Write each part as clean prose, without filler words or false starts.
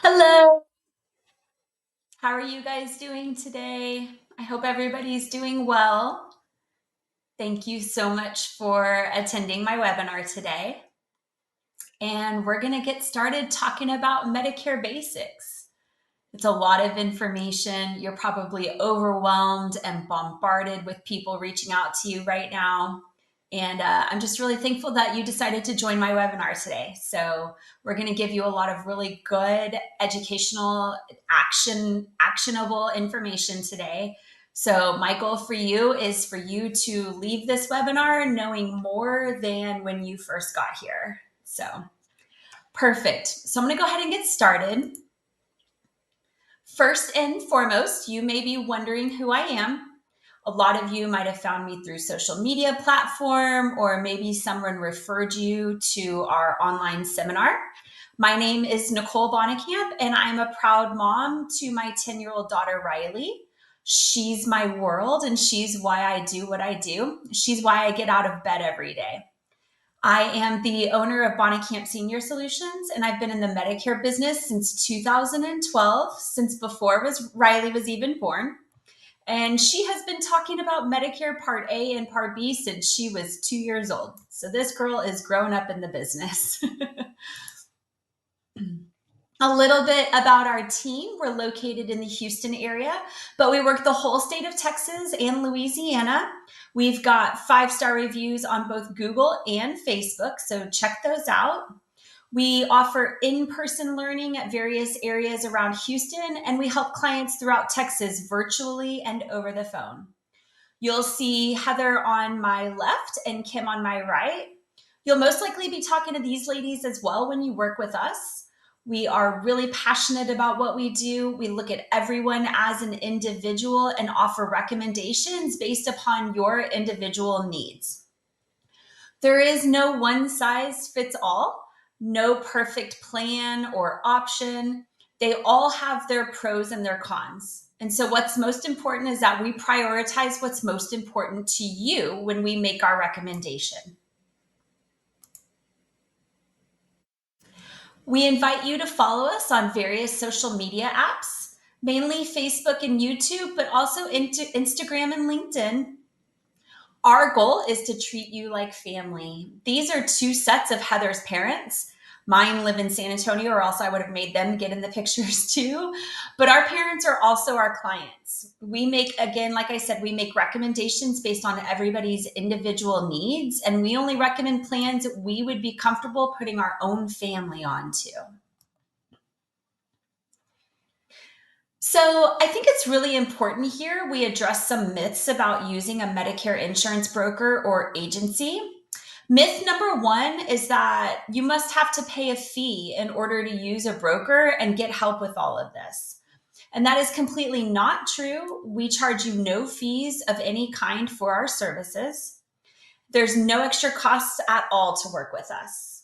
Hello. How are you guys doing today? I hope everybody's doing well. Thank you so much for attending my webinar today. And we're going to get started talking about Medicare basics. It's a lot of information. You're probably overwhelmed and bombarded with people reaching out to you right now. And I'm just really thankful that you decided to join my webinar today. So we're going to give you a lot of really good educational actionable information today. So my goal for you is for you to leave this webinar knowing more than when you first got here. So perfect. So I'm going to go ahead and get started. First and foremost, you may be wondering who I am. A lot of you might have found me through social media platform, or maybe someone referred you to our online seminar. My name is Nicole Bonnekamp, and I'm a proud mom to my 10-year-old daughter, Riley. She's my world, and she's why I do what I do. She's why I get out of bed every day. I am the owner of Bonnekamp Senior Solutions, and I've been in the Medicare business since 2012, since before Riley was even born. And she has been talking about Medicare Part A and Part B since she was 2 years old. So this girl is grown up in the business. A little bit about our team. We're located in the Houston area, but we work the whole state of Texas and Louisiana. We've got 5-star reviews on both Google and Facebook, so check those out. We offer in-person learning at various areas around Houston, and we help clients throughout Texas virtually and over the phone. You'll see Heather on my left and Kim on my right. You'll most likely be talking to these ladies as well when you work with us. We are really passionate about what we do. We look at everyone as an individual and offer recommendations based upon your individual needs. There is no one size fits all, no perfect plan or option. They all have their pros and their cons. And so, what's most important is that we prioritize what's most important to you when we make our recommendation. We invite you to follow us on various social media apps, mainly Facebook and YouTube, but also Instagram and LinkedIn. Our goal is to treat you like family. These are two sets of Heather's parents. Mine live in San Antonio, or else I would have made them get in the pictures too. But our parents are also our clients. We make, again, like I said, we make recommendations based on everybody's individual needs, and we only recommend plans that we would be comfortable putting our own family onto. So I think it's really important here we address some myths about using a Medicare insurance broker or agency. Myth number one is that you must have to pay a fee in order to use a broker and get help with all of this. And that is completely not true. We charge you no fees of any kind for our services. There's no extra costs at all to work with us.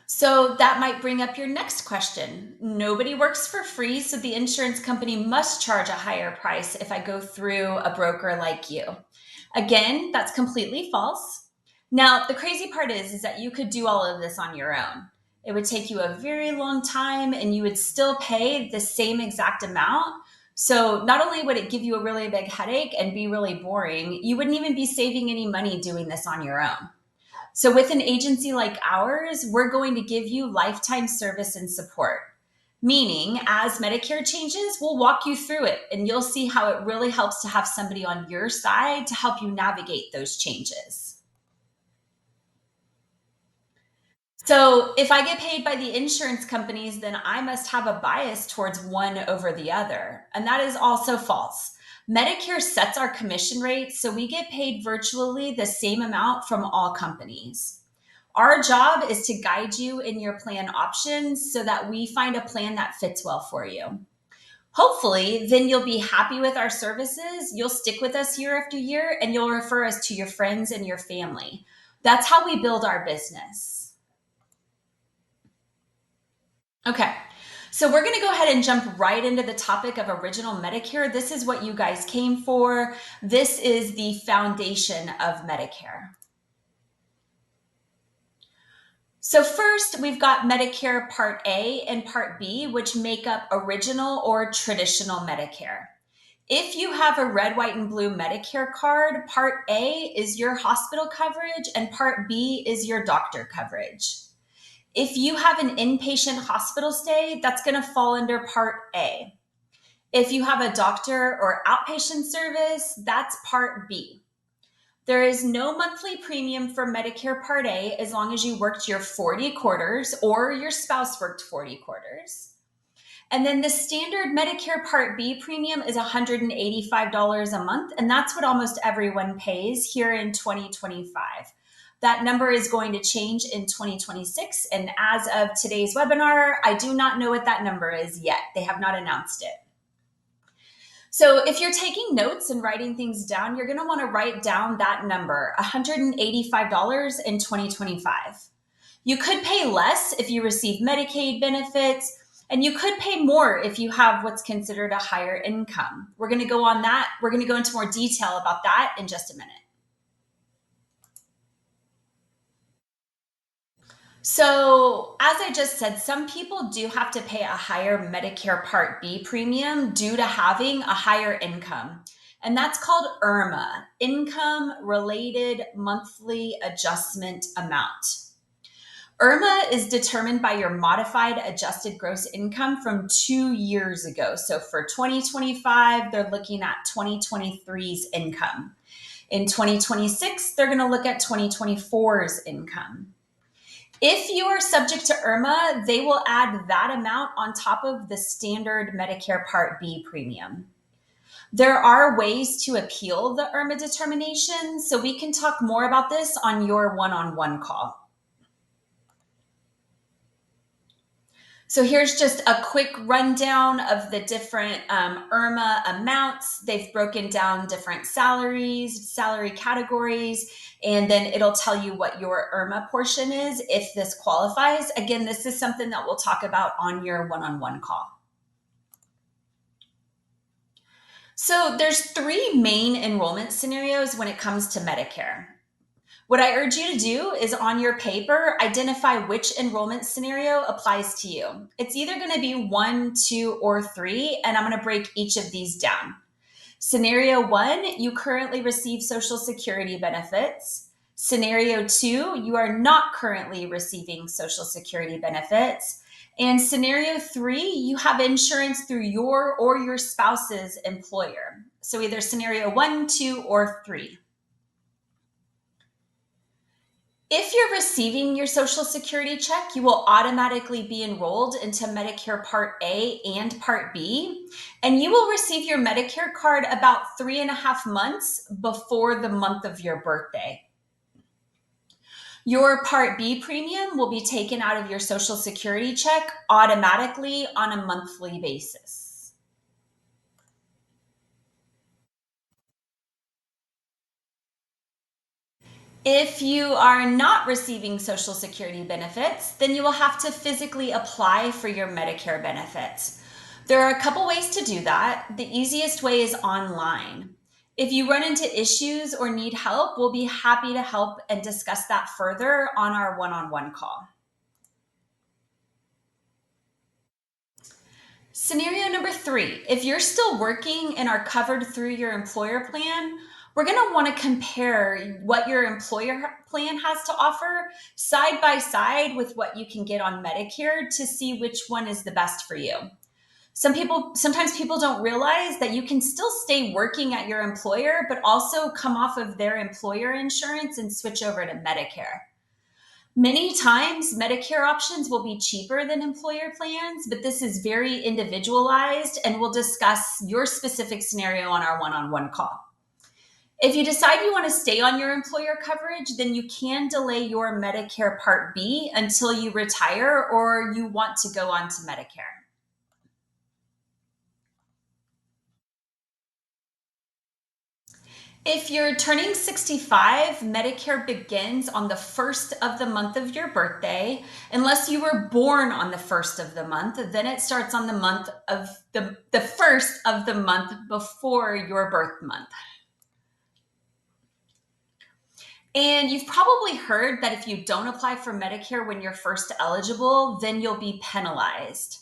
So that might bring up your next question. Nobody works for free, so the insurance company must charge a higher price if I go through a broker like you. Again, that's completely false. Now, the crazy part is that you could do all of this on your own. It would take you a very long time and you would still pay the same exact amount. So not only would it give you a really big headache and be really boring, you wouldn't even be saving any money doing this on your own. So with an agency like ours, we're going to give you lifetime service and support. Meaning, as Medicare changes, we'll walk you through it and you'll see how it really helps to have somebody on your side to help you navigate those changes. So if I get paid by the insurance companies, then I must have a bias towards one over the other. And that is also false. Medicare sets our commission rate, so we get paid virtually the same amount from all companies. Our job is to guide you in your plan options so that we find a plan that fits well for you. Hopefully, then you'll be happy with our services, you'll stick with us year after year, and you'll refer us to your friends and your family. That's how we build our business. Okay, so we're going to go ahead and jump right into the topic of original Medicare. This is what you guys came for. This is the foundation of Medicare. So first, we've got Medicare Part A and Part B, which make up original or traditional Medicare. If you have a red, white, and blue Medicare card, Part A is your hospital coverage and Part B is your doctor coverage. If you have an inpatient hospital stay, that's going to fall under Part A. If you have a doctor or outpatient service, that's Part B. There is no monthly premium for Medicare Part A as long as you worked your 40 quarters or your spouse worked 40 quarters. And then the standard Medicare Part B premium is $185 a month, and that's what almost everyone pays here in 2025. That number is going to change in 2026, and as of today's webinar, I do not know what that number is yet. They have not announced it. So if you're taking notes and writing things down, you're going to want to write down that number, $185 in 2025. You could pay less if you receive Medicaid benefits, and you could pay more if you have what's considered a higher income. We're going to go on that. We're going to go into more detail about that in just a minute. So, as I just said, some people do have to pay a higher Medicare Part B premium due to having a higher income. And that's called IRMA, Income Related Monthly Adjustment Amount. IRMA is determined by your modified adjusted gross income from 2 years ago. So for 2025, they're looking at 2023's income. In 2026, they're going to look at 2024's income. If you are subject to IRMA, they will add that amount on top of the standard Medicare Part B premium. There are ways to appeal the IRMA determination, so we can talk more about this on your one-on-one call. So here's just a quick rundown of the different IRMA amounts. They've broken down different salaries, salary categories, and then it'll tell you what your IRMA portion is if this qualifies. Again, this is something that we'll talk about on your one-on-one call. So there's 3 main enrollment scenarios when it comes to Medicare. What I urge you to do is on your paper, identify which enrollment scenario applies to you. It's either going to be 1, 2, or 3, and I'm going to break each of these down. Scenario 1, you currently receive Social Security benefits. Scenario 2, you are not currently receiving Social Security benefits. And scenario 3, you have insurance through your or your spouse's employer. So either scenario 1, 2, or 3. If you're receiving your Social Security check, you will automatically be enrolled into Medicare Part A and Part B, and you will receive your Medicare card about 3.5 months before the month of your birthday. Your Part B premium will be taken out of your Social Security check automatically on a monthly basis. If you are not receiving Social Security benefits, then you will have to physically apply for your Medicare benefits. There are a couple ways to do that. The easiest way is online. If you run into issues or need help, we'll be happy to help and discuss that further on our one-on-one call. Scenario number 3, if you're still working and are covered through your employer plan, we're going to want to compare what your employer plan has to offer side by side with what you can get on Medicare to see which one is the best for you. Sometimes people don't realize that you can still stay working at your employer, but also come off of their employer insurance and switch over to Medicare. Many times, Medicare options will be cheaper than employer plans, but this is very individualized, and we'll discuss your specific scenario on our one-on-one call. If you decide you want to stay on your employer coverage, then you can delay your Medicare Part B until you retire or you want to go on to Medicare. If you're turning 65, Medicare begins on the first of the month of your birthday. Unless you were born on the first of the month, then it starts on the month of the first of the month before your birth month. And you've probably heard that if you don't apply for Medicare when you're first eligible, then you'll be penalized.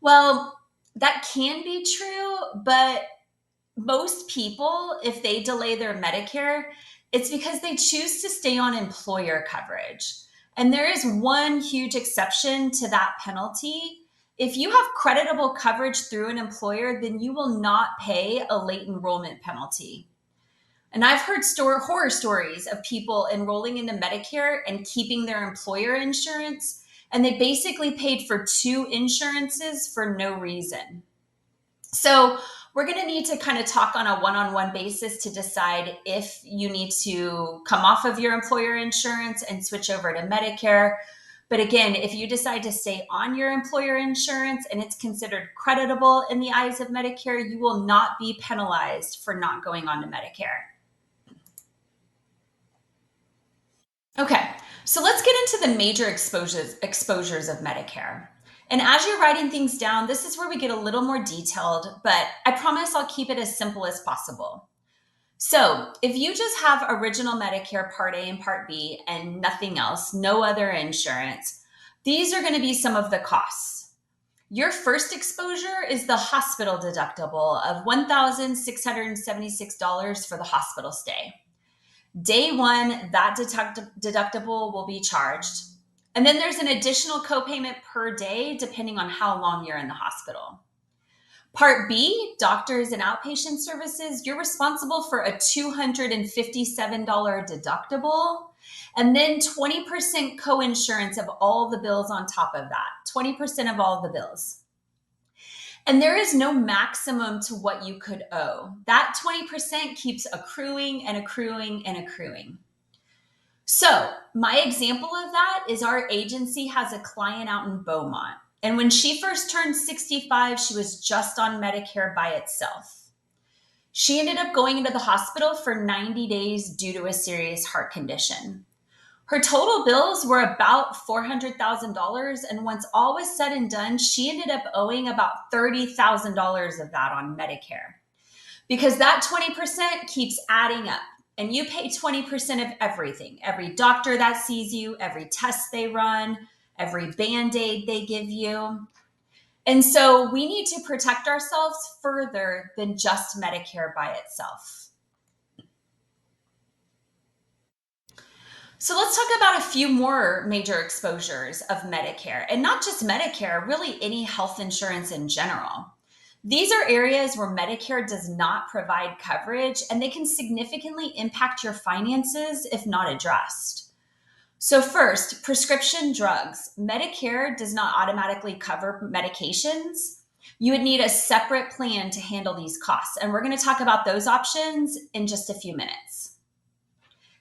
Well, that can be true, but most people, if they delay their Medicare, it's because they choose to stay on employer coverage. And there is one huge exception to that penalty. If you have creditable coverage through an employer, then you will not pay a late enrollment penalty. And I've heard horror stories of people enrolling into Medicare and keeping their employer insurance, and they basically paid for two insurances for no reason. So we're going to need to kind of talk on a one-on-one basis to decide if you need to come off of your employer insurance and switch over to Medicare. But again, if you decide to stay on your employer insurance and it's considered creditable in the eyes of Medicare, you will not be penalized for not going on to Medicare. Okay, so let's get into the major exposures of Medicare. And as you're writing things down, this is where we get a little more detailed, but I promise I'll keep it as simple as possible. So if you just have original Medicare Part A and Part B and nothing else, no other insurance, these are going to be some of the costs. Your first exposure is the hospital deductible of $1,676 for the hospital stay. Day one, that deductible will be charged. And then there's an additional copayment per day, depending on how long you're in the hospital. Part B, doctors and outpatient services, you're responsible for a $257 deductible, and then 20% coinsurance of all the bills on top of that, 20% of all the bills. And there is no maximum to what you could owe. That 20% keeps accruing and accruing and accruing. So my example of that is our agency has a client out in Beaumont. And when she first turned 65, she was just on Medicare by itself. She ended up going into the hospital for 90 days due to a serious heart condition. Her total bills were about $400,000. And once all was said and done, she ended up owing about $30,000 of that on Medicare, because that 20% keeps adding up. And you pay 20% of everything, every doctor that sees you, every test they run, every Band-Aid they give you. And so we need to protect ourselves further than just Medicare by itself. So let's talk about a few more major exposures of Medicare, and not just Medicare, really any health insurance in general. These are areas where Medicare does not provide coverage, and they can significantly impact your finances if not addressed. So first, prescription drugs. Medicare does not automatically cover medications. You would need a separate plan to handle these costs, and we're going to talk about those options in just a few minutes.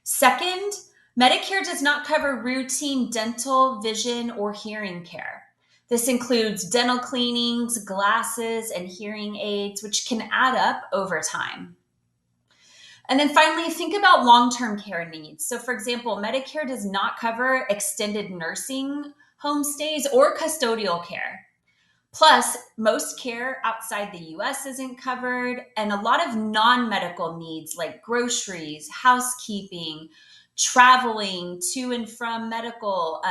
Second, Medicare does not cover routine dental, vision, or hearing care. This includes dental cleanings, glasses, and hearing aids, which can add up over time. And then finally, think about long-term care needs. So for example, Medicare does not cover extended nursing home stays or custodial care. Plus, most care outside the US isn't covered, and a lot of non-medical needs like groceries, housekeeping, traveling to and from medical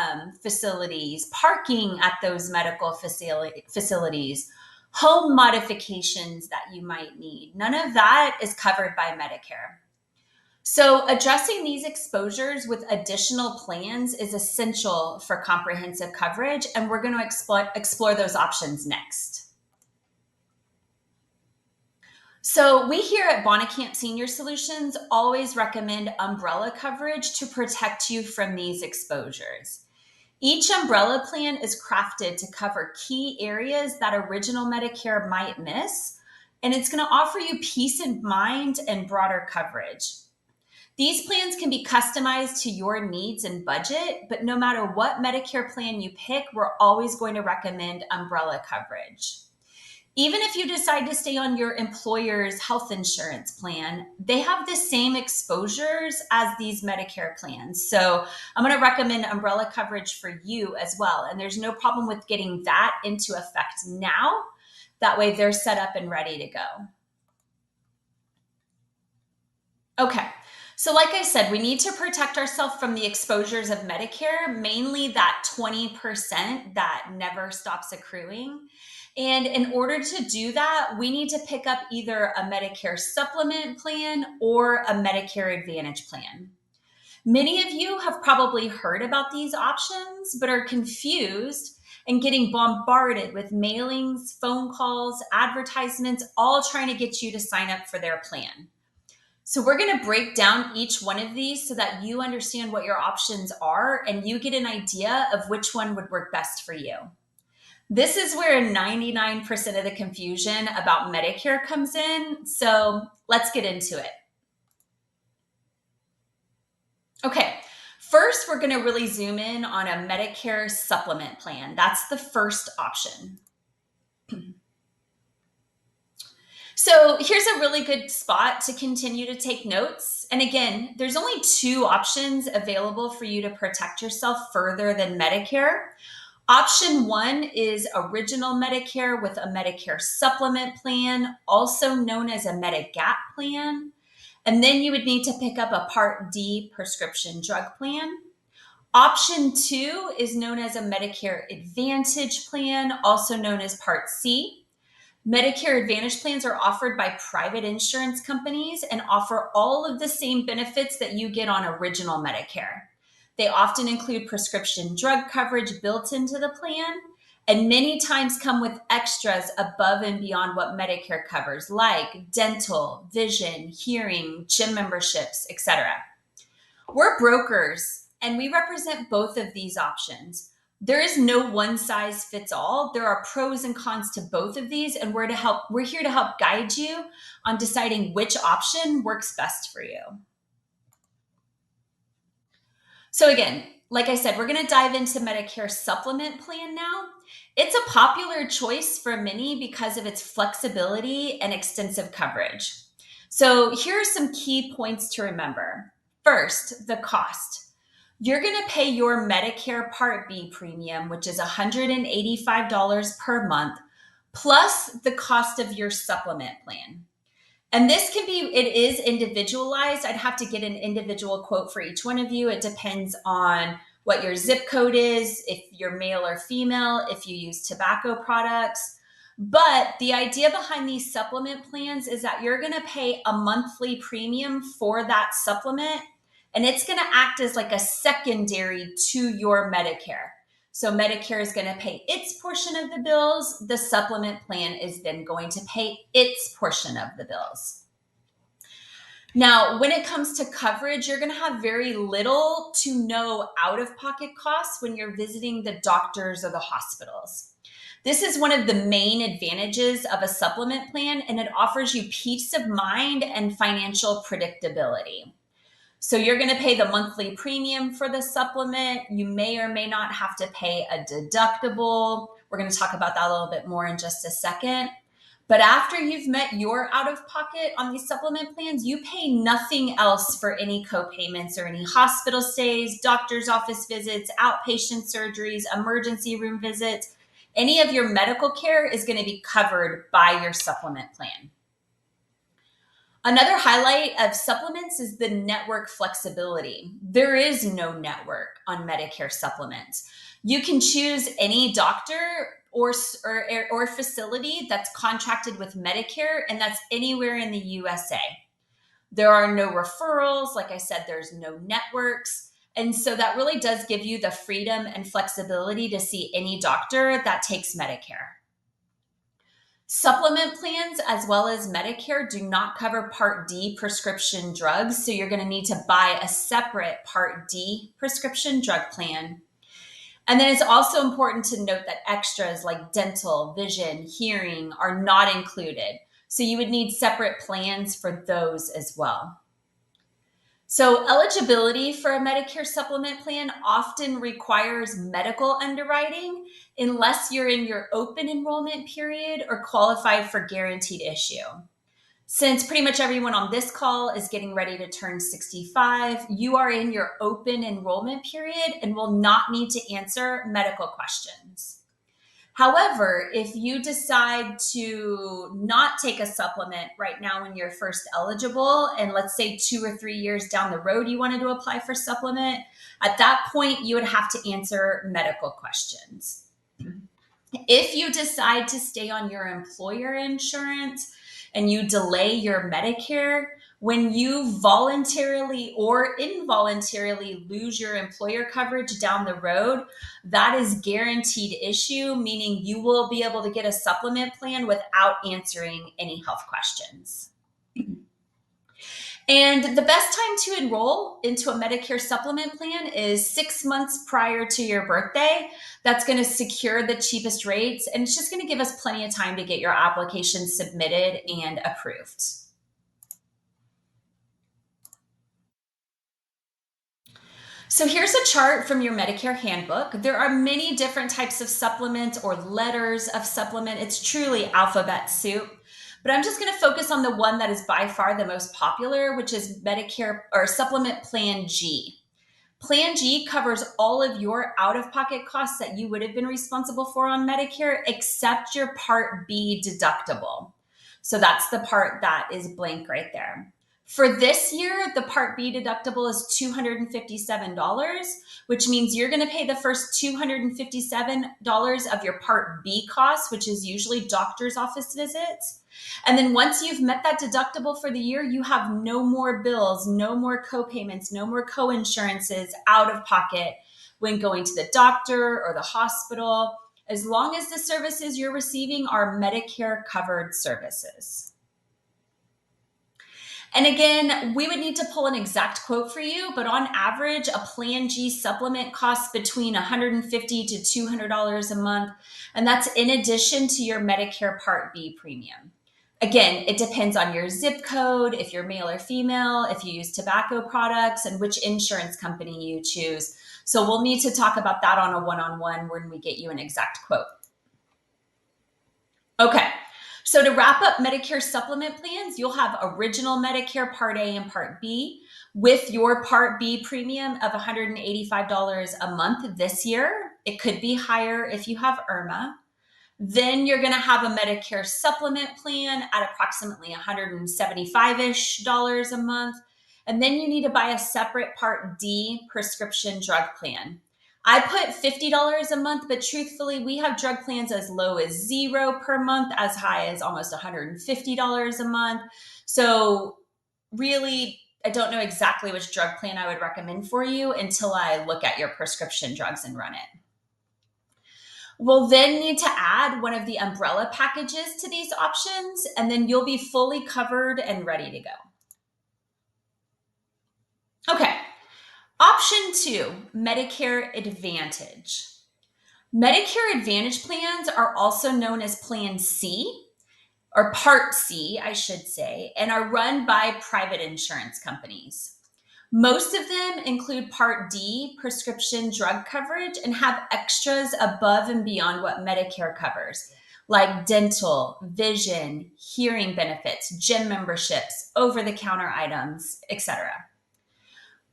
facilities, parking at those medical facilities, home modifications that you might need. None of that is covered by Medicare. So addressing these exposures with additional plans is essential for comprehensive coverage, and we're going to explore those options next. So we here at Bonnekamp Senior Solutions always recommend umbrella coverage to protect you from these exposures. Each umbrella plan is crafted to cover key areas that original Medicare might miss, and it's going to offer you peace of mind and broader coverage. These plans can be customized to your needs and budget, but no matter what Medicare plan you pick, we're always going to recommend umbrella coverage. Even if you decide to stay on your employer's health insurance plan, they have the same exposures as these Medicare plans. So I'm going to recommend umbrella coverage for you as well. And there's no problem with getting that into effect now. That way they're set up and ready to go. Okay. So like I said, we need to protect ourselves from the exposures of Medicare, mainly that 20% that never stops accruing. And in order to do that, we need to pick up either a Medicare supplement plan or a Medicare Advantage plan. Many of you have probably heard about these options, but are confused and getting bombarded with mailings, phone calls, advertisements, all trying to get you to sign up for their plan. So we're going to break down each one of these so that you understand what your options are and you get an idea of which one would work best for you. This is where 99% of the confusion about Medicare comes in. So let's get into it. Okay, first, we're going to really zoom in on a Medicare supplement plan. That's the first option. So here's a really good spot to continue to take notes. And again, there's only two options available for you to protect yourself further than Medicare. Option one is original Medicare with a Medicare supplement plan, also known as a Medigap plan. And then you would need to pick up a Part D prescription drug plan. Option two is known as a Medicare Advantage plan, also known as Part C. Medicare Advantage plans are offered by private insurance companies and offer all of the same benefits that you get on original Medicare. They often include prescription drug coverage built into the plan and many times come with extras above and beyond what Medicare covers, like dental, vision, hearing, gym memberships, etc. We're brokers and we represent both of these options. There is no one size fits all. There are pros and cons to both of these, and we're here to help guide you on deciding which option works best for you. So again, like I said, we're going to dive into Medicare supplement plan now. It's a popular choice for many because of its flexibility and extensive coverage. So here are some key points to remember. First, the cost. You're going to pay your Medicare Part B premium, which is $185 per month, plus the cost of your supplement plan. And it is individualized. I'd have to get an individual quote for each one of you. It depends on what your zip code is, if you're male or female, if you use tobacco products. But the idea behind these supplement plans is that you're going to pay a monthly premium for that supplement, and it's going to act as like a secondary to your Medicare. So Medicare is going to pay its portion of the bills. The supplement plan is then going to pay its portion of the bills. Now, when it comes to coverage, you're going to have very little to no out-of-pocket costs when you're visiting the doctors or the hospitals. This is one of the main advantages of a supplement plan, and it offers you peace of mind and financial predictability. So you're going to pay the monthly premium for the supplement. You may or may not have to pay a deductible. We're going to talk about that a little bit more in just a second. But after you've met your out of pocket on these supplement plans, you pay nothing else for any co-payments or any hospital stays, doctor's office visits, outpatient surgeries, emergency room visits. Any of your medical care is going to be covered by your supplement plan. Another highlight of supplements is the network flexibility. There is no network on Medicare supplements. You can choose any doctor or facility that's contracted with Medicare, and that's anywhere in the USA. There are no referrals. Like I said, there's no networks. And so that really does give you the freedom and flexibility to see any doctor that takes Medicare. Supplement plans, as well as Medicare, do not cover Part D prescription drugs, so you're going to need to buy a separate Part D prescription drug plan. And then it's also important to note that extras like dental, vision, hearing are not included. So you would need separate plans for those as well. So eligibility for a Medicare supplement plan often requires medical underwriting unless you're in your open enrollment period or qualified for guaranteed issue. Since pretty much everyone on this call is getting ready to turn 65, you are in your open enrollment period and will not need to answer medical questions. However, if you decide to not take a supplement right now when you're first eligible, and let's say 2 or 3 years down the road you wanted to apply for supplement, at that point you would have to answer medical questions. If you decide to stay on your employer insurance and you delay your Medicare, when you voluntarily or involuntarily lose your employer coverage down the road, that is guaranteed issue, meaning you will be able to get a supplement plan without answering any health questions. And the best time to enroll into a Medicare supplement plan is 6 months prior to your birthday. That's going to secure the cheapest rates, and it's just going to give us plenty of time to get your application submitted and approved. So here's a chart from your Medicare handbook. There are many different types of supplement or letters of supplement. It's truly alphabet soup. But I'm just going to focus on the one that is by far the most popular, which is Medicare or Supplement Plan G. Plan G covers all of your out-of-pocket costs that you would have been responsible for on Medicare, except your Part B deductible. So that's the part that is blank right there. For this year, the Part B deductible is $257, which means you're going to pay the first $257 of your Part B costs, which is usually doctor's office visits. And then once you've met that deductible for the year, you have no more bills, no more co-payments, no more co-insurances out of pocket when going to the doctor or the hospital, as long as the services you're receiving are Medicare covered services. And again, we would need to pull an exact quote for you, but on average, a Plan G supplement costs between $150 to $200 a month, and that's in addition to your Medicare Part B premium. Again, it depends on your zip code, if you're male or female, if you use tobacco products, and which insurance company you choose. So we'll need to talk about that on a one-on-one when we get you an exact quote. Okay, so to wrap up Medicare supplement plans, you'll have original Medicare Part A and Part B with your Part B premium of $185 a month this year. It could be higher if you have IRMA. Then you're going to have a Medicare supplement plan at approximately $175-ish a month. And then you need to buy a separate Part D prescription drug plan. I put $50 a month, but truthfully, we have drug plans as low as $0 per month, as high as almost $150 a month. So really, I don't know exactly which drug plan I would recommend for you until I look at your prescription drugs and run it. We'll then need to add one of the umbrella packages to these options, and then you'll be fully covered and ready to go. Okay, option 2, Medicare Advantage. Medicare Advantage plans are also known as Plan C, or Part C, I should say, and are run by private insurance companies. Most of them include Part D prescription drug coverage and have extras above and beyond what Medicare covers, like dental, vision, hearing benefits, gym memberships, over-the-counter items, etc.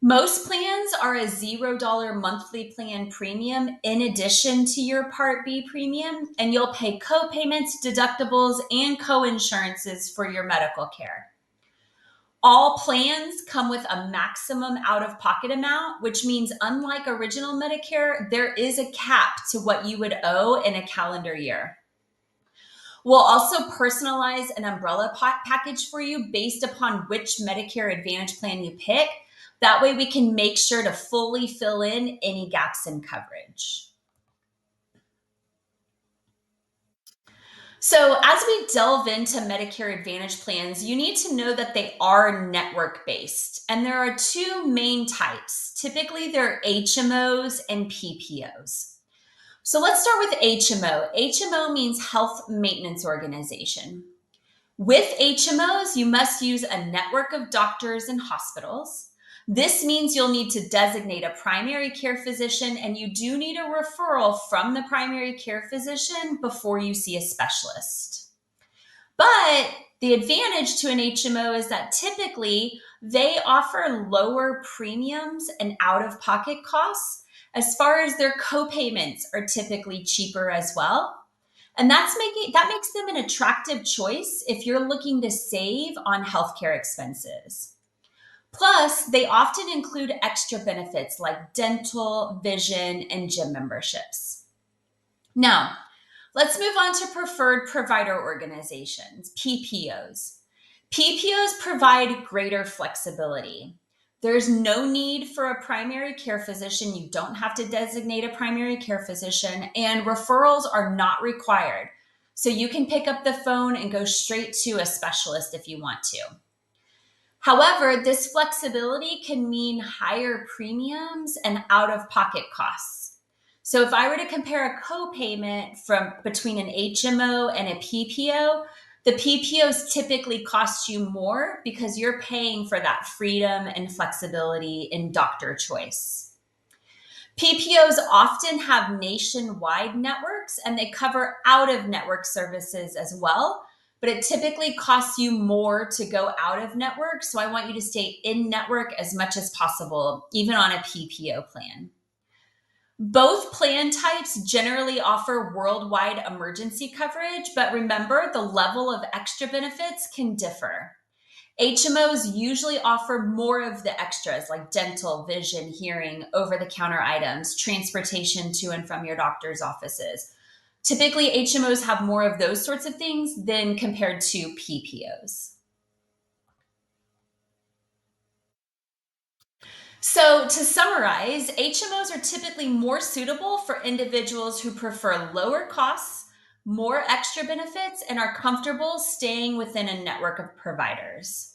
Most plans are a $0 monthly plan premium in addition to your Part B premium, and you'll pay co-payments, deductibles, and co-insurances for your medical care. All plans come with a maximum out-of-pocket amount, which means unlike original Medicare, there is a cap to what you would owe in a calendar year. We'll also personalize an umbrella package for you based upon which Medicare Advantage plan you pick. That way we can make sure to fully fill in any gaps in coverage. So as we delve into Medicare Advantage plans, you need to know that they are network-based, and there are two main types. Typically, they're HMOs and PPOs. So let's start with HMO. HMO means Health Maintenance Organization. With HMOs, you must use a network of doctors and hospitals. This means you'll need to designate a primary care physician, and you do need a referral from the primary care physician before you see a specialist. But the advantage to an HMO is that typically they offer lower premiums and out-of-pocket costs. As far as their co-payments are typically cheaper as well. And that makes them an attractive choice if you're looking to save on healthcare expenses. Plus, they often include extra benefits like dental, vision, and gym memberships. Now, let's move on to preferred provider organizations, PPOs. PPOs provide greater flexibility. There's no need for a primary care physician. You don't have to designate a primary care physician, and referrals are not required. So you can pick up the phone and go straight to a specialist if you want to. However, this flexibility can mean higher premiums and out of pocket costs. So if I were to compare a copayment from between an HMO and a PPO, the PPOs typically cost you more because you're paying for that freedom and flexibility in doctor choice. PPOs often have nationwide networks and they cover out of network services as well, but it typically costs you more to go out of network. So I want you to stay in network as much as possible, even on a PPO plan. Both plan types generally offer worldwide emergency coverage, but remember the level of extra benefits can differ. HMOs usually offer more of the extras like dental, vision, hearing, over the counter items, transportation to and from your doctor's offices. Typically, HMOs have more of those sorts of things than compared to PPOs. So, to summarize, HMOs are typically more suitable for individuals who prefer lower costs, more extra benefits, and are comfortable staying within a network of providers.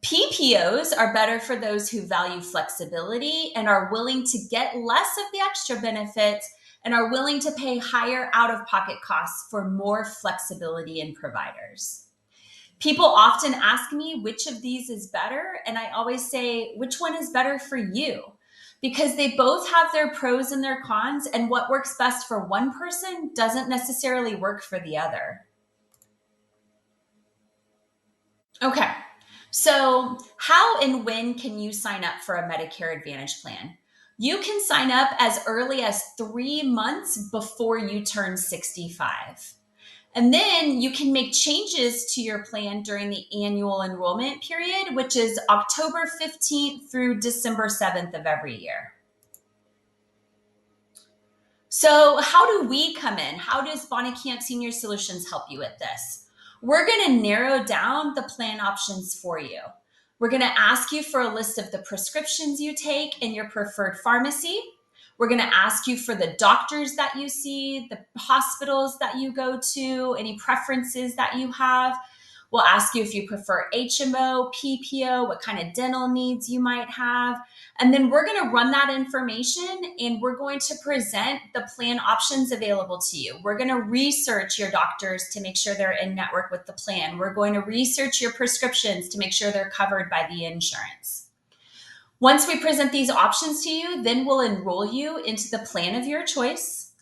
PPOs are better for those who value flexibility and are willing to get less of the extra benefits and are willing to pay higher out of pocket costs for more flexibility in providers. People often ask me which of these is better, and I always say, which one is better for you? Because they both have their pros and their cons, and what works best for one person doesn't necessarily work for the other. Okay, so how and when can you sign up for a Medicare Advantage plan? You can sign up as early as 3 months before you turn 65. And then you can make changes to your plan during the annual enrollment period, which is October 15th through December 7th of every year. So, how do we come in? How does Bonnie Camp Senior Solutions help you with this? We're going to narrow down the plan options for you. We're going to ask you for a list of the prescriptions you take in your preferred pharmacy. We're going to ask you for the doctors that you see, the hospitals that you go to, any preferences that you have. We'll ask you if you prefer HMO, PPO, what kind of dental needs you might have. And then we're going to run that information and we're going to present the plan options available to you. We're going to research your doctors to make sure they're in network with the plan. We're going to research your prescriptions to make sure they're covered by the insurance. Once we present these options to you, then we'll enroll you into the plan of your choice.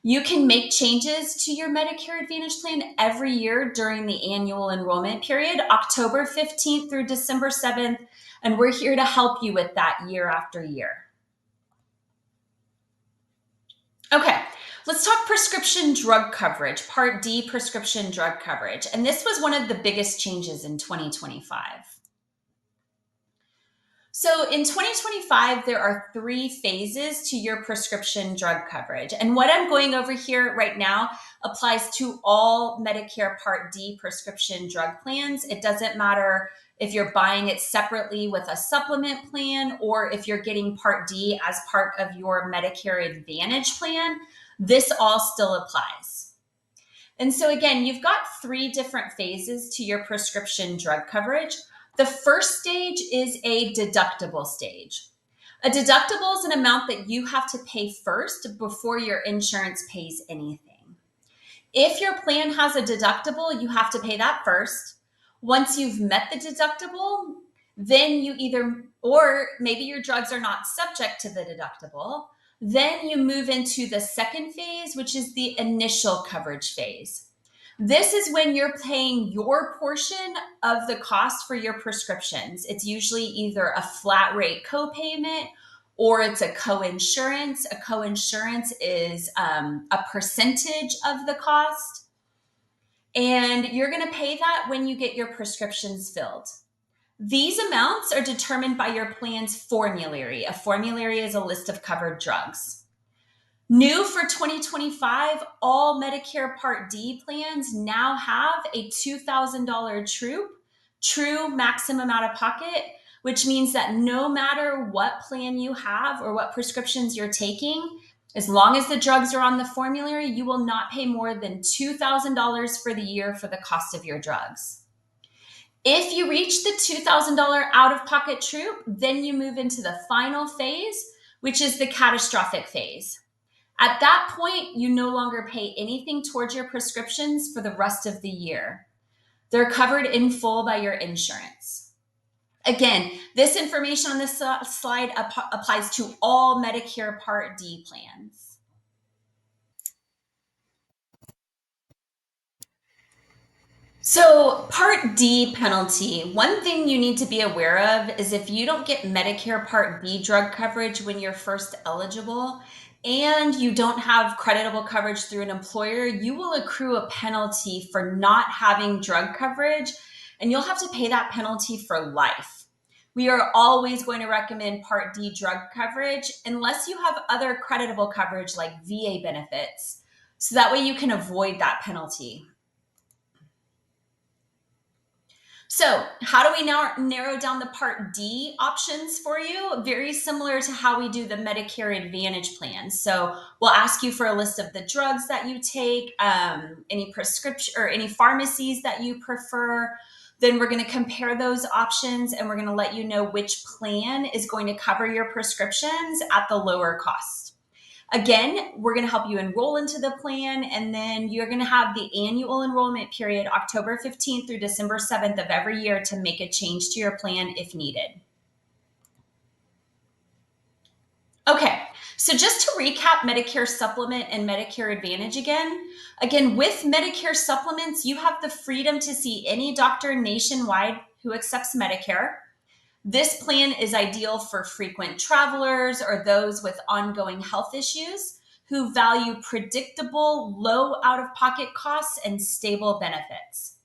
You can make changes to your Medicare Advantage plan every year during the annual enrollment period, October 15th through December 7th, and we're here to help you with that year after year. Okay, let's talk prescription drug coverage, Part D prescription drug coverage. And this was one of the biggest changes in 2025. So in 2025, there are 3 phases to your prescription drug coverage. And what I'm going over here right now applies to all Medicare Part D prescription drug plans. It doesn't matter if you're buying it separately with a supplement plan or if you're getting Part D as part of your Medicare Advantage plan, this all still applies. And so again, you've got 3 different phases to your prescription drug coverage. The first stage is a deductible stage. A deductible is an amount that you have to pay first before your insurance pays anything. If your plan has a deductible, you have to pay that first. Once you've met the deductible, then you either, or maybe your drugs are not subject to the deductible, then you move into the second phase, which is the initial coverage phase. This is when you're paying your portion of the cost for your prescriptions. It's usually either a flat rate copayment or it's a coinsurance. A coinsurance is a percentage of the cost, and you're going to pay that when you get your prescriptions filled. These amounts are determined by your plan's formulary. A formulary is a list of covered drugs. New for 2025, all Medicare Part D plans now have a $2,000 true maximum out of pocket, which means that no matter what plan you have or what prescriptions you're taking, as long as the drugs are on the formulary, you will not pay more than $2,000 for the year for the cost of your drugs. If you reach the $2,000 out of pocket troop, then you move into the final phase, which is the catastrophic phase. At that point, you no longer pay anything towards your prescriptions for the rest of the year. They're covered in full by your insurance. Again, this information on this slide applies to all Medicare Part D plans. So, Part D penalty. One thing you need to be aware of is if you don't get Medicare Part B drug coverage when you're first eligible and you don't have creditable coverage through an employer, you will accrue a penalty for not having drug coverage, and you'll have to pay that penalty for life. We are always going to recommend Part D drug coverage unless you have other creditable coverage like VA benefits, so that way you can avoid that penalty. So how do we now narrow down the Part D options for you? Very similar to how we do the Medicare Advantage plan. So we'll ask you for a list of the drugs that you take, any prescription or any pharmacies that you prefer. Then we're going to compare those options, and we're going to let you know which plan is going to cover your prescriptions at the lower cost. Again, we're going to help you enroll into the plan, and then you're going to have the annual enrollment period, October 15th through December 7th of every year, to make a change to your plan if needed. Okay, so just to recap Medicare Supplement and Medicare Advantage again, with Medicare Supplements, you have the freedom to see any doctor nationwide who accepts Medicare. This plan is ideal for frequent travelers or those with ongoing health issues who value predictable, low out-of-pocket costs and stable benefits.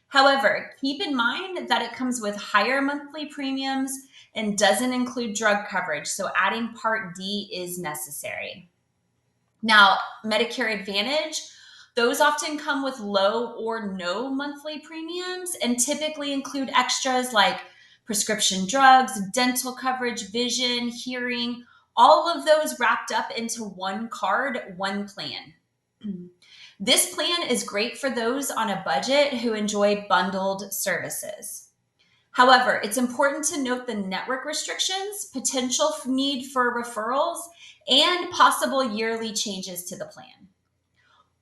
However, keep in mind that it comes with higher monthly premiums and doesn't include drug coverage, so adding Part D is necessary. Now, Medicare Advantage, those often come with low or no monthly premiums and typically include extras like prescription drugs, dental coverage, vision, hearing, all of those wrapped up into one card, one plan. This plan is great for those on a budget who enjoy bundled services. However, it's important to note the network restrictions, potential need for referrals, and possible yearly changes to the plan.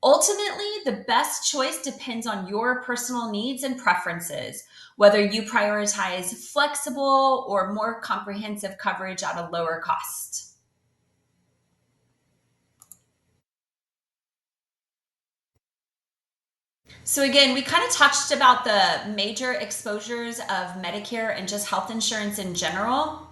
Ultimately, the best choice depends on your personal needs and preferences, whether you prioritize flexible or more comprehensive coverage at a lower cost. So again, we kind of touched about the major exposures of Medicare and just health insurance in general.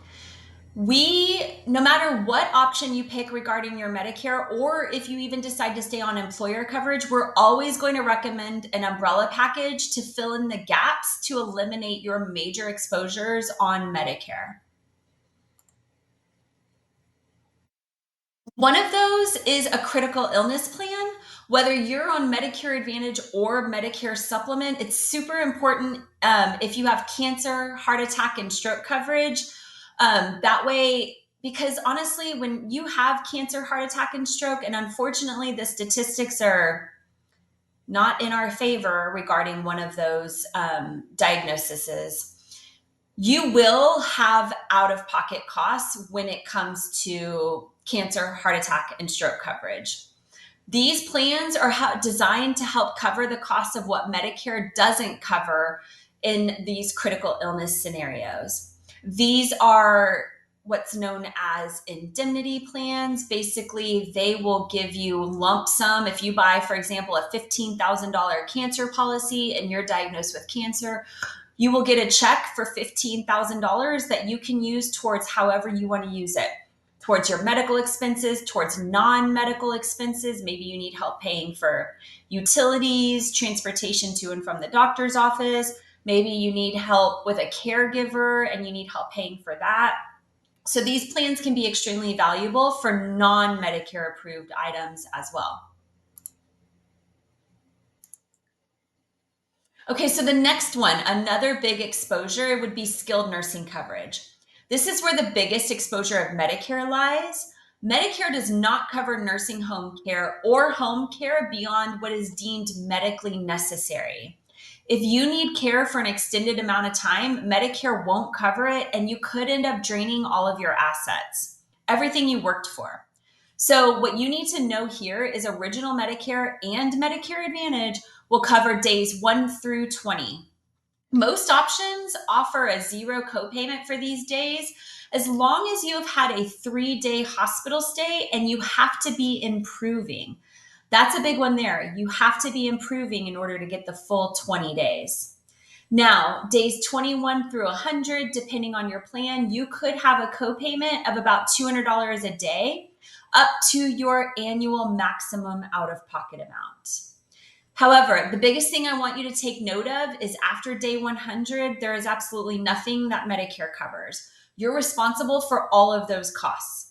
No matter what option you pick regarding your Medicare, or if you even decide to stay on employer coverage, we're always going to recommend an umbrella package to fill in the gaps to eliminate your major exposures on Medicare. One of those is a critical illness plan. Whether you're on Medicare Advantage or Medicare Supplement, it's super important if you have cancer, heart attack, and stroke coverage. That way, because honestly, when you have cancer, heart attack, and stroke, and unfortunately the statistics are not in our favor regarding one of those diagnoses, you will have out-of-pocket costs when it comes to cancer, heart attack, and stroke coverage. These plans are designed to help cover the cost of what Medicare doesn't cover in these critical illness scenarios. These are what's known as indemnity plans. Basically, they will give you lump sum. If you buy, for example, a $15,000 cancer policy and you're diagnosed with cancer, you will get a check for $15,000 that you can use towards however you want to use it. towards your medical expenses, towards non-medical expenses. Maybe you need help paying for utilities, transportation to and from the doctor's office. Maybe you need help with a caregiver and you need help paying for that. So these plans can be extremely valuable for non-Medicare approved items as well. Okay, so the next one, another big exposure would be skilled nursing coverage. This is where the biggest exposure of Medicare lies. Medicare does not cover nursing home care or home care beyond what is deemed medically necessary. If you need care for an extended amount of time, Medicare won't cover it, and you could end up draining all of your assets, everything you worked for. So, what you need to know here is original Medicare and Medicare Advantage will cover days 1 through 20. Most options offer a zero copayment for these days as long as you have had a 3-day hospital stay and you have to be improving. That's a big one there. You have to be improving in order to get the full 20 days. Now, days 21 through 100, depending on your plan, you could have a copayment of about $200 a day up to your annual maximum out-of-pocket amount. However, the biggest thing I want you to take note of is after day 100, there is absolutely nothing that Medicare covers. You're responsible for all of those costs.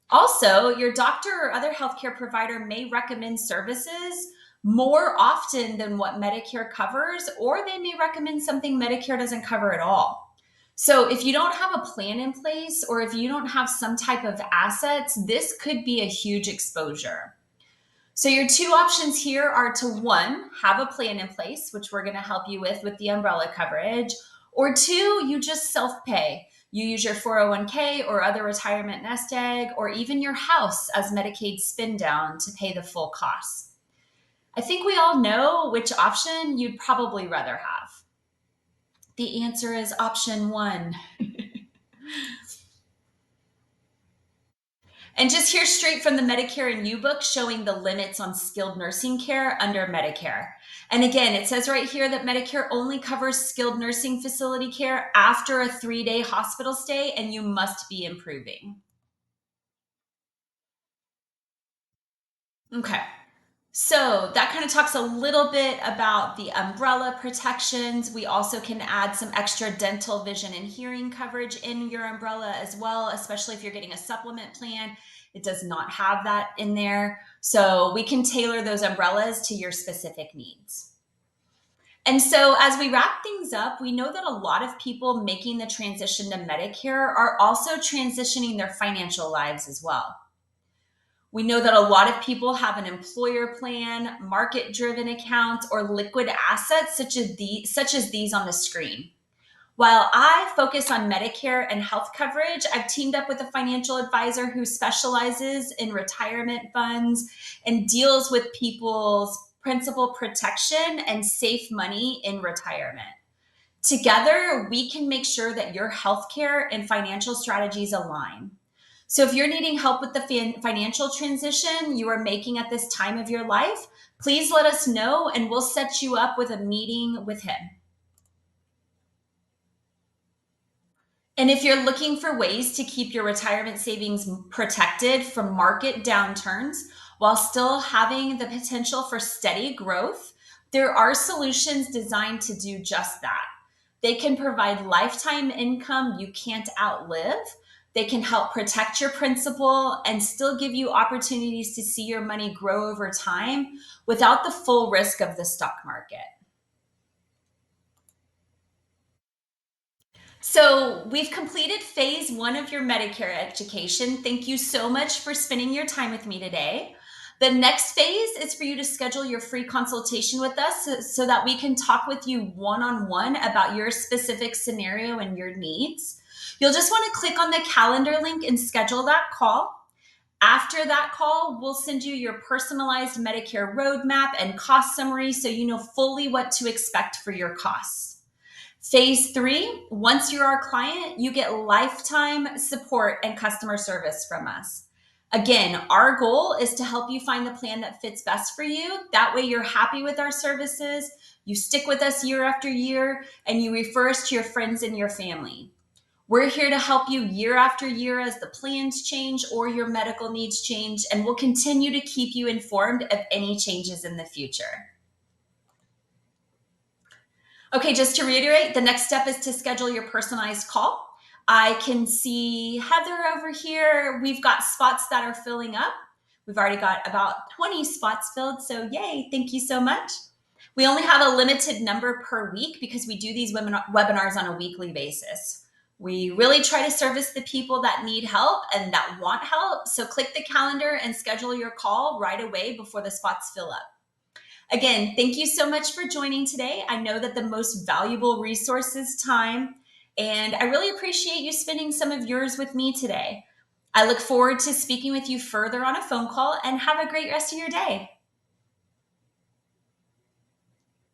Also, your doctor or other healthcare provider may recommend services more often than what Medicare covers, or they may recommend something Medicare doesn't cover at all. So if you don't have a plan in place, or if you don't have some type of assets, this could be a huge exposure. So your two options here are to, one, have a plan in place, which we're going to help you with the umbrella coverage, or two, you just self-pay. You use your 401k or other retirement nest egg, or even your house as Medicaid spin down to pay the full costs. I think we all know which option you'd probably rather have. The answer is option one. And just here straight from the Medicare and You book showing the limits on skilled nursing care under Medicare. And again, it says right here that Medicare only covers skilled nursing facility care after a 3-day hospital stay, and you must be improving. Okay. So that kind of talks a little bit about the umbrella protections. We also can add some extra dental, vision, and hearing coverage in your umbrella as well, especially if you're getting a supplement plan. It does not have that in there. So we can tailor those umbrellas to your specific needs. And so as we wrap things up, we know that a lot of people making the transition to Medicare are also transitioning their financial lives as well. We know that a lot of people have an employer plan, market-driven accounts, or liquid assets such as these on the screen. While I focus on Medicare and health coverage, I've teamed up with a financial advisor who specializes in retirement funds and deals with people's principal protection and safe money in retirement. Together, we can make sure that your healthcare and financial strategies align. So if you're needing help with the financial transition you are making at this time of your life, please let us know and we'll set you up with a meeting with him. And if you're looking for ways to keep your retirement savings protected from market downturns while still having the potential for steady growth, there are solutions designed to do just that. They can provide lifetime income you can't outlive. They can help protect your principal and still give you opportunities to see your money grow over time without the full risk of the stock market. So we've completed phase 1 of your Medicare education. Thank you so much for spending your time with me today. The next phase is for you to schedule your free consultation with us so that we can talk with you one-on-one about your specific scenario and your needs. You'll just want to click on the calendar link and schedule that call. After that call, we'll send you your personalized Medicare roadmap and cost summary so you know fully what to expect for your costs. Phase 3, once you're our client, you get lifetime support and customer service from us. Again, our goal is to help you find the plan that fits best for you. That way you're happy with our services, you stick with us year after year, and you refer us to your friends and your family. We're here to help you year after year as the plans change or your medical needs change, and we'll continue to keep you informed of any changes in the future. Okay, just to reiterate, the next step is to schedule your personalized call. I can see Heather over here. We've got spots that are filling up. We've already got about 20 spots filled, so yay, thank you so much. We only have a limited number per week because we do these webinars on a weekly basis. We really try to service the people that need help and that want help, so click the calendar and schedule your call right away before the spots fill up. Again, thank you so much for joining today. I know that the most valuable resource is time, and I really appreciate you spending some of yours with me today. I look forward to speaking with you further on a phone call, and have a great rest of your day.